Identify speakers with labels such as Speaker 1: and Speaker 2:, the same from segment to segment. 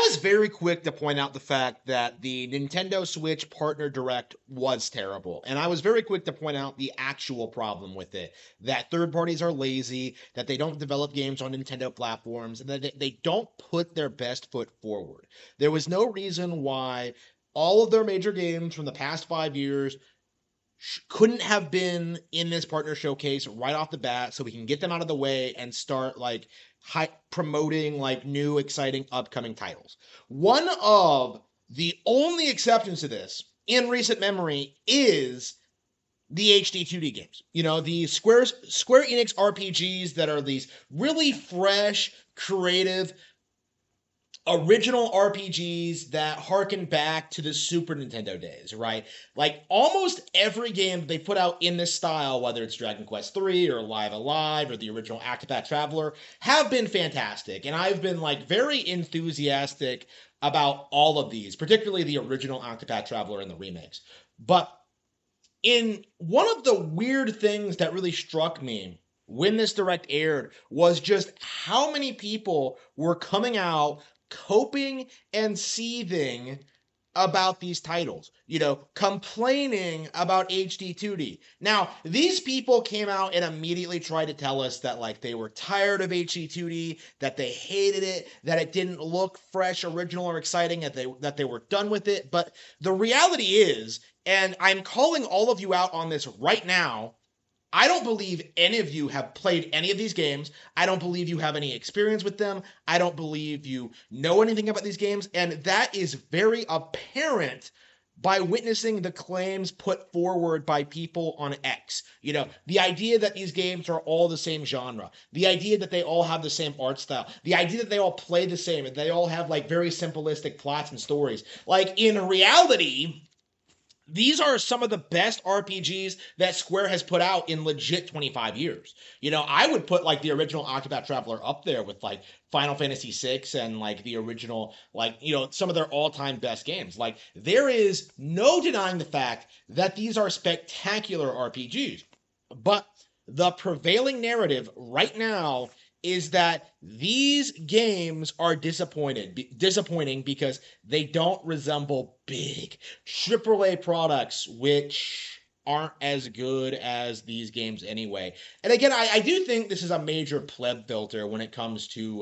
Speaker 1: was very quick to point out the fact that the Nintendo Switch Partner Direct was terrible. And I was very quick to point out the actual problem with it, that third parties are lazy, that they don't develop games on Nintendo platforms, and that they don't put their best foot forward. There was no reason why all of their major games from the past 5 years couldn't have been in this partner showcase right off the bat so we can get them out of the way and start like promoting like new exciting upcoming titles. One of the only exceptions to this in recent memory is the HD2D games. You know, the Square Enix RPGs that are these really fresh, creative, original RPGs that harken back to the Super Nintendo days, right? Like almost every game they put out in this style, whether it's Dragon Quest III or Live Alive or the original Octopath Traveler, have been fantastic. And I've been like very enthusiastic about all of these, particularly the original Octopath Traveler and the remakes. But in one of the weird things that really struck me when this direct aired was just how many people were coming out coping and seething about these titles, you know, complaining about HD2D. Now, these people came out and immediately tried to tell us that like they were tired of HD2D, that they hated it, that it didn't look fresh, original, or exciting, that they were done with it. But the reality is, and I'm calling all of you out on this right now, I don't believe any of you have played any of these games. I don't believe you have any experience with them. I don't believe you know anything about these games. And that is very apparent by witnessing the claims put forward by people on X. You know, the idea that these games are all the same genre, the idea that they all have the same art style, the idea that they all play the same, and they all have like very simplistic plots and stories. Like in reality, these are some of the best RPGs that Square has put out in legit 25 years. You know, I would put like the original Octopath Traveler up there with like Final Fantasy VI and like the original, like, you know, some of their all-time best games. Like, there is no denying the fact that these are spectacular RPGs. But the prevailing narrative right now is that these games are disappointing because they don't resemble big AAA products, which aren't as good as these games anyway. And again, I do think this is a major pleb filter when it comes to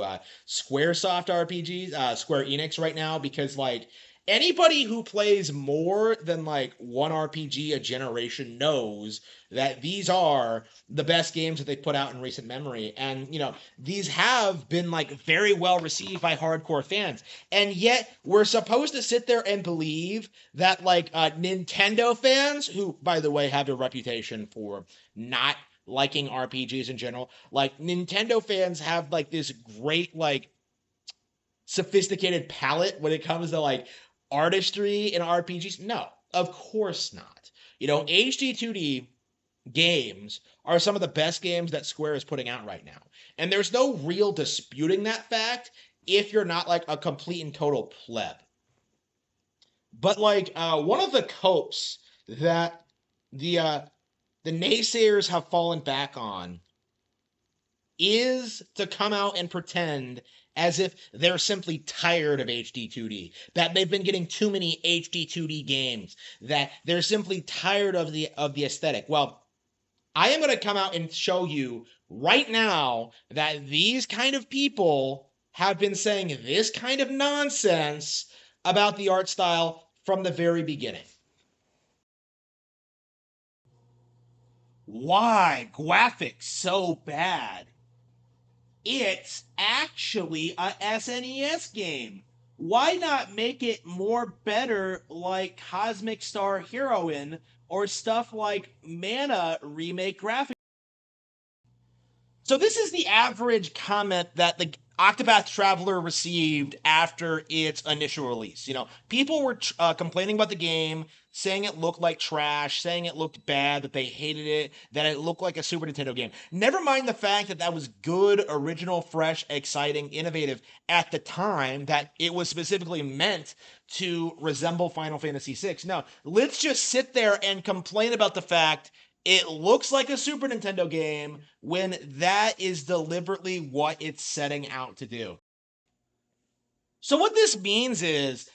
Speaker 1: Squaresoft RPGs, Square Enix right now, because like anybody who plays more than like one RPG a generation knows that these are the best games that they put out in recent memory. And, you know, these have been like very well received by hardcore fans. And yet we're supposed to sit there and believe that like Nintendo fans, who, by the way, have a reputation for not liking RPGs in general, like Nintendo fans have like this great, like, sophisticated palette when it comes to like artistry in RPGs? No, of course not. You know, HD2D games are some of the best games that Square is putting out right now. And there's no real disputing that fact if you're not like a complete and total pleb. But like one of the copes that the naysayers have fallen back on is to come out and pretend as if they're simply tired of HD2D, that they've been getting too many HD2D games, that they're simply tired of the aesthetic. Well, I am going to come out and show you right now that these kind of people have been saying this kind of nonsense about the art style from the very beginning. Why graphics so bad? It's actually a SNES game. Why not make it more better like Cosmic Star Heroine or stuff like Mana Remake graphics? So this is the average comment that the Octopath Traveler received after its initial release. You know, people were complaining about the game, saying it looked like trash, saying it looked bad, that they hated it, that it looked like a Super Nintendo game. Never mind the fact that that was good, original, fresh, exciting, innovative at the time, that it was specifically meant to resemble Final Fantasy VI. No, let's just sit there and complain about the fact it looks like a Super Nintendo game when that is deliberately what it's setting out to do. So what this means is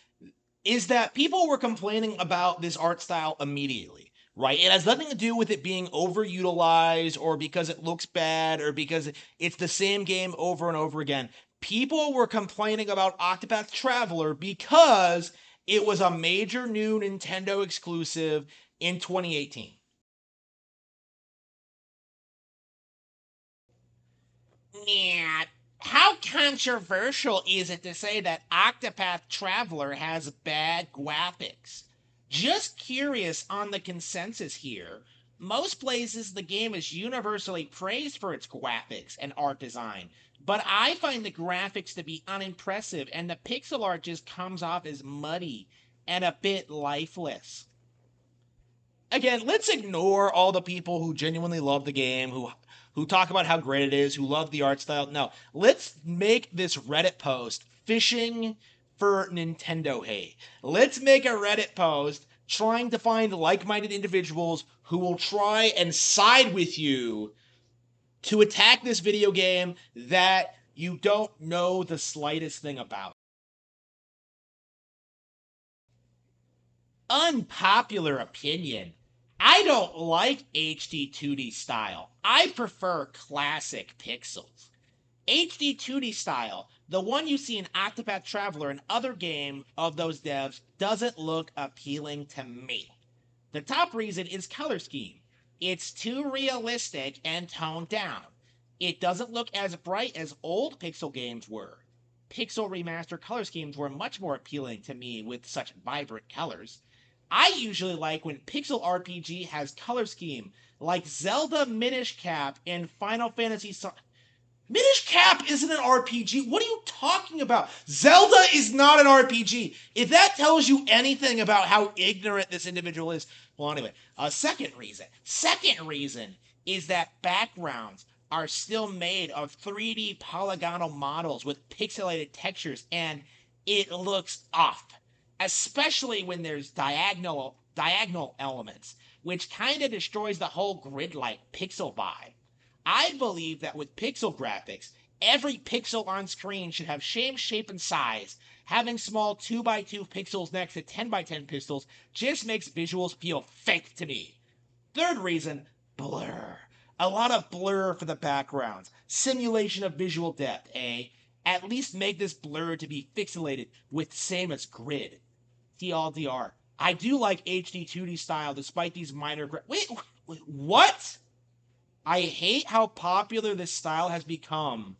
Speaker 1: that people were complaining about this art style immediately, right? It has nothing to do with it being overutilized or because it looks bad or because it's the same game over and over again. People were complaining about Octopath Traveler because it was a major new Nintendo exclusive in 2018. Yeah. How controversial is it to say that Octopath Traveler has bad graphics? Just curious on the consensus here. Most places the game is universally praised for its graphics and art design, but I find the graphics to be unimpressive and the pixel art just comes off as muddy and a bit lifeless. Again, let's ignore all the people who genuinely love the game, who talk about how great it is, who love the art style. No, let's make this Reddit post fishing for Nintendo hate. Let's make a Reddit post trying to find like-minded individuals who will try and side with you to attack this video game that you don't know the slightest thing about. Unpopular opinion. I don't like HD2D style. I prefer classic pixels. HD2D style, the one you see in Octopath Traveler and other game of those devs, doesn't look appealing to me. The top reason is color scheme. It's too realistic and toned down. It doesn't look as bright as old pixel games were. Pixel remaster color schemes were much more appealing to me with such vibrant colors. I usually like when pixel RPG has color scheme, like Zelda Minish Cap and Final Fantasy. Minish Cap isn't an RPG. What are you talking about? Zelda is not an RPG. If that tells you anything about how ignorant this individual is, well, anyway, second reason is that backgrounds are still made of 3D polygonal models with pixelated textures, and it looks off, especially when there's diagonal elements, which kind of destroys the whole grid-like pixel vibe. I believe that with pixel graphics, every pixel on screen should have same shape and size. Having small 2x2 pixels next to 10x10 pixels just makes visuals feel fake to me. Third reason, blur. A lot of blur for the backgrounds. Simulation of visual depth, eh? At least make this blur to be pixelated with same as grid. TLDR. I do like HD2D style despite these minor. Wait, what? I hate how popular this style has become,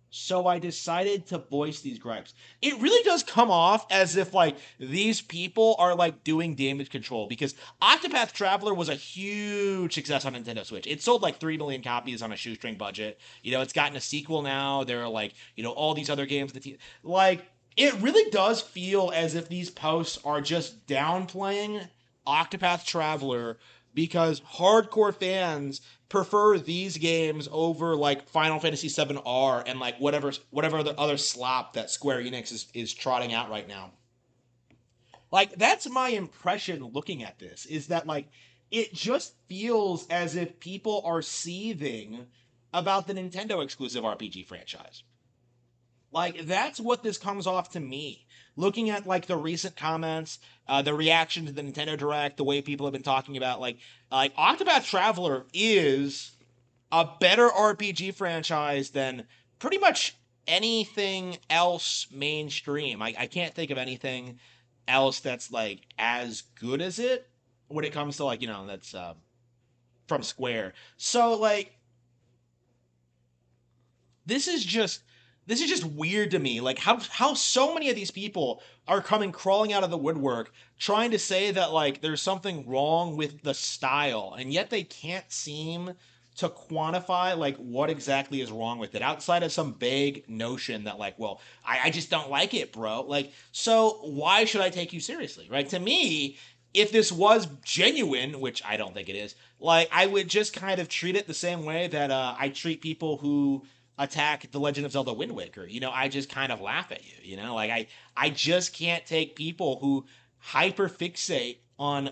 Speaker 1: so I decided to voice these gripes. It really does come off as if like these people are like doing damage control because Octopath Traveler was a huge success on Nintendo Switch. It sold like 3 million copies on a shoestring budget. You know, it's gotten a sequel now. There are like, all these other games that like it really does feel as if these posts are just downplaying Octopath Traveler because hardcore fans prefer these games over like Final Fantasy VII R and like whatever the other slop that Square Enix is trotting out right now. Like that's my impression looking at this is that like it just feels as if people are seething about the Nintendo exclusive RPG franchise. Like that's what this comes off to me. Looking at like the recent comments, the reaction to the Nintendo Direct, the way people have been talking about like Octopath Traveler is a better RPG franchise than pretty much anything else mainstream. I can't think of anything else that's like as good as it when it comes to like that's from Square. So like this is just this is just weird to me. Like how so many of these people are coming crawling out of the woodwork trying to say that like there's something wrong with the style, and yet they can't seem to quantify like what exactly is wrong with it outside of some vague notion that like, well, I just don't like it, bro. Like, so why should I take you seriously? Right? To me, if this was genuine, which I don't think it is, like I would just kind of treat it the same way that I treat people who attack The Legend of Zelda Wind Waker. I just kind of laugh at you. Like I just can't take people who hyperfixate on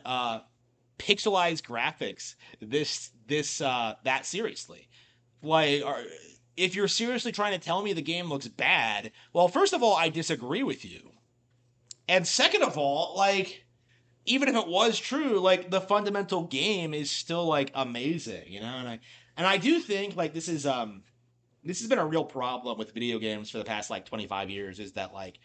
Speaker 1: pixelized graphics this that seriously. Like,
Speaker 2: if you're seriously trying to tell me the game looks bad, well, first of all, I disagree with you. And second of all, like, even if it was true, like the fundamental game is still like amazing, you know? And I do think like this has been a real problem with video games for the past like 25 years is that like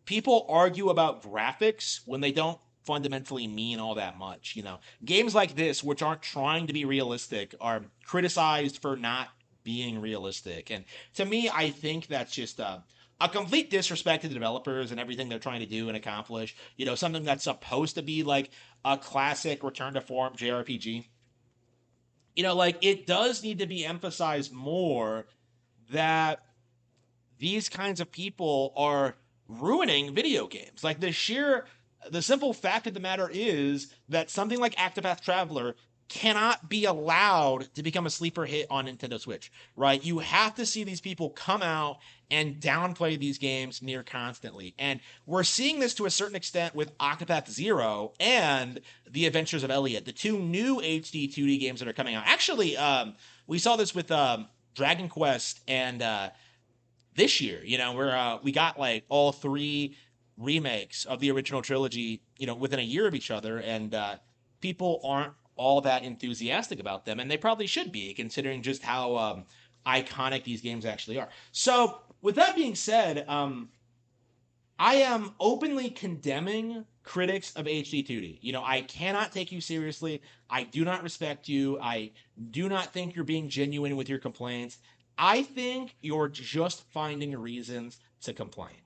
Speaker 2: people argue about graphics when they don't fundamentally mean all that much. You know, games like this, which aren't trying to be realistic, are criticized for not being realistic. And to me, I think that's just a complete disrespect to the developers and everything they're trying to do and accomplish. You know, something that's supposed to be like a classic return to form JRPG. You know, like it does need to be emphasized more that these kinds of people are ruining video games. Like the simple fact of the matter is that something like Octopath Traveler cannot be allowed to become a sleeper hit on Nintendo Switch, right? You have to see these people come out and downplay these games near constantly. And we're seeing this to a certain extent with Octopath Zero and The Adventures of Elliot, the two new HD 2D games that are coming out. Actually, we saw this with Dragon Quest and this year. You know, we got like all three remakes of the original trilogy, you know, within a year of each other, and people aren't all that enthusiastic about them, and they probably should be, considering just how iconic these games actually are. So, with that being said, I am openly condemning critics of HD2D. You know, I cannot take you seriously. I do not respect you. I do not think you're being genuine with your complaints. I think you're just finding reasons to complain.